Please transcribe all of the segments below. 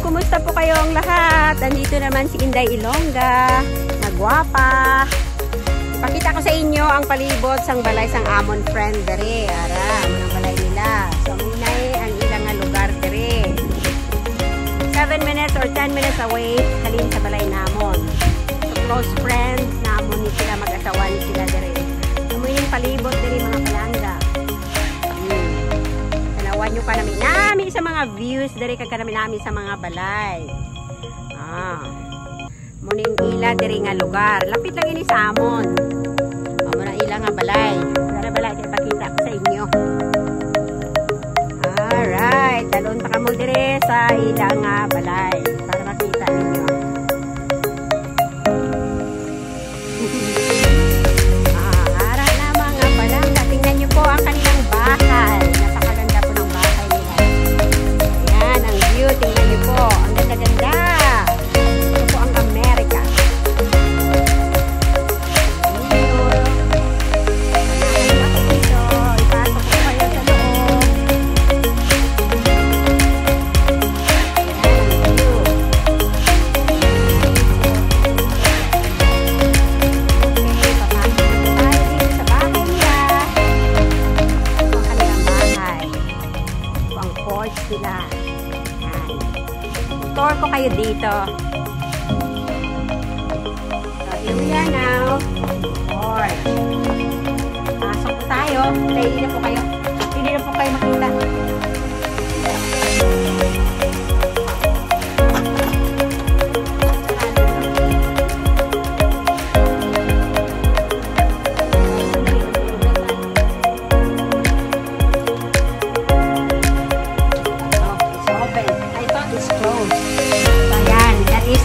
Kumusta po kayong lahat? Andito naman si Inday Ilongga, nagwapa. Ipakita ko sa inyo ang palibot sang balay sang amon friend dere. Ara, ang balay nila. So, munay ang ilang nga lugar dere. 7 minutes or 10 minutes away halin sa balay namon. So, close friends namon ni sila, mag-asawa ni sila dere. Amoy yung palibot dere mga palangga. Tanawan nyo ka namin sa mga views dere kag namin sa mga balay. Muning ila diri nga lugar. Lapit lang ini sa amon. Muna ila nga balay. Para balay kay pakita ko sa inyo. Alright, dalon pa kamo dire sa ila nga balay para makita ninyo. Ara na mga palangga, tingnan niyo po ang kanilang bahay. Napakaganda po ng bahay nila. Ayan, ang view, tingnan niyo po. Ang ganda-ganda. Sila. Tour ko kayo dito. So, here we are now. Porch. Pasok po tayo. Hindi na po kayo. Hindi na po kayo makita.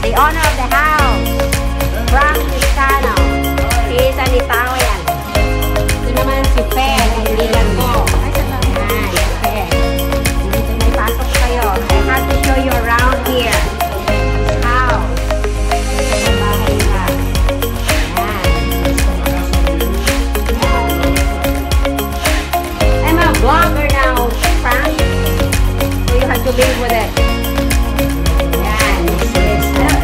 The owner of the house, Frank Vizcano. He is an Italian. Ito naman si Pen, kaibigan ko. Ayan, si Pen. Dito may pasok kayo. I have to show you around here. This house. Ito ang bahay nila. I'm a vlogger now, Frank. So you have to live with it.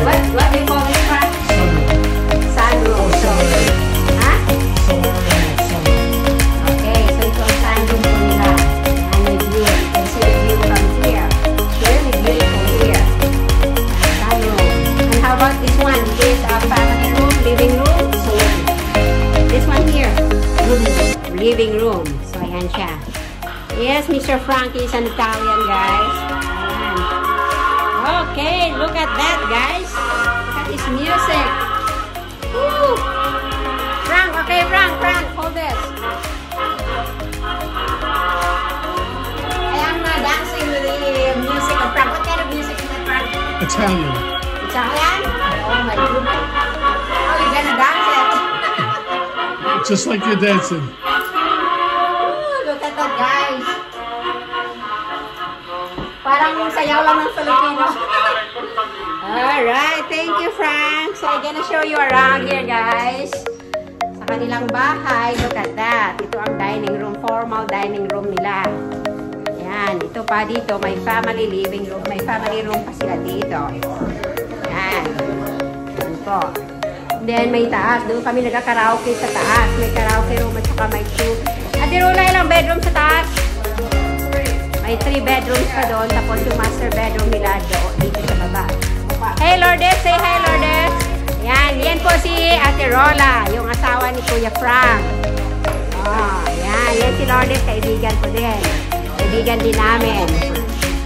What do you call it, Frank? Sunroom. Ha? Okay, so ito ang sunroom po nila. And the view. You can see the view from here. It's really beautiful here. Sunroom. And how about this one? This family room, living room. So this one here, living room. So ayan siya. Yes, Mr. Frank is an Italian, guys. Okay, look at that, guys. Look at this music. Woo! Frank, okay, Frank, hold this. I am dancing with the music of Frank. What kind of music is that, Frank? Italian. Italian? Oh my goodness. Oh, you're gonna dance it. Just like you're dancing. Ooh, look at that, guys. Parang sayaw lang ng Filipino. Alright, thank you, Frank. So, I'm gonna show you around here, guys. Sa kanilang bahay, look at that. Ito ang dining room, formal dining room nila. Ayan, ito pa dito, may family living room. May family room pa sila dito. Ayan. Ayan po. Then, may taas. Doon kami nagka-karaoke sa taas. May karaoke room at saka may 2. Ate Rula, ilang bedroom sa taas? May 3 bedrooms pa doon. Tapos yung master bedroom nila doon, dito sa baba. Hey Lourdes! Say hi Lourdes! Yan po si Ate Rola, yung asawa ni Kuya Frank. Oh, yan si Lourdes, kaibigan ko din. Kaibigan din namin.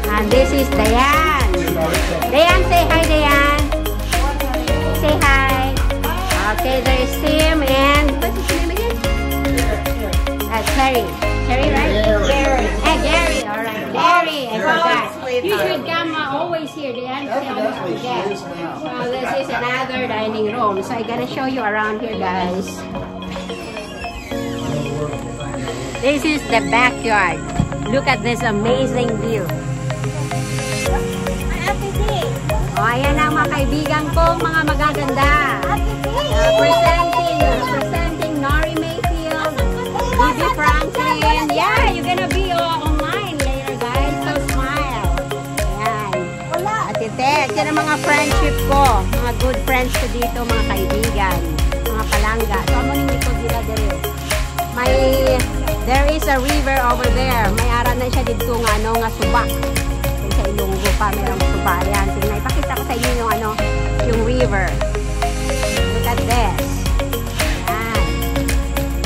And this is Dayan. Dayan, say hi Dayan! Say hi! Okay, there is Tim and what's his name again? Terry. Terry, right? Gary. Gary. All right, Gary. I forgot. You should come always here. They understand what to get. So this is another dining room. So I'm gonna show you around here, guys. This is the backyard. Look at this amazing view. O, ayan ang mga kaibigan ko, mga magaganda. Presenting Nori Mayfield, Bibi Franklin. Yeah, you're gonna be online later, guys. So smile. Ayan. At ito ang mga friendship ko. Mga good friends ko dito, mga kaibigan. Mga palangga. So, ano nang likod nila dire? There is a river over there. May ara na siya dito nga subak. Sa Ilonggo pa, mayroong suba. Ayan, tingnan. Ipakita ko sa inyo yung river. Look at this. Ayan.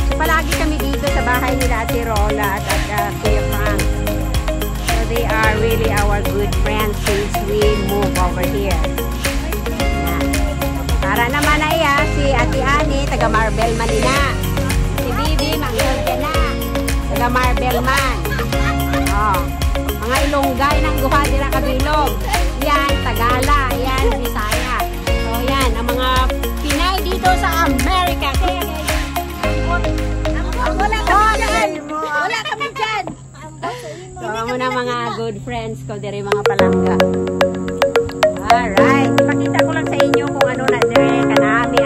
So, palagi kami dito sa bahay nila Ate Rola at Kuya Frank. So, they are really our good friends since we move over here. Ayan. Para naman ay si Ate Ani, taga Marbel Manila. Si Bibi, Manggol ka na. Taga Marbel Man. Oh. Mga Ilonggay ng Guha nila Kabilog. Yan, Tagala. Yan, Bisaya. So, yan, ang mga Pinay dito sa Amerika. Kaya, wala kami dyan. Wala kami dyan. So, muna mga good friends ko, diri mga palangga. Alright. Ipakita ko lang sa inyo kung ano na diri kanami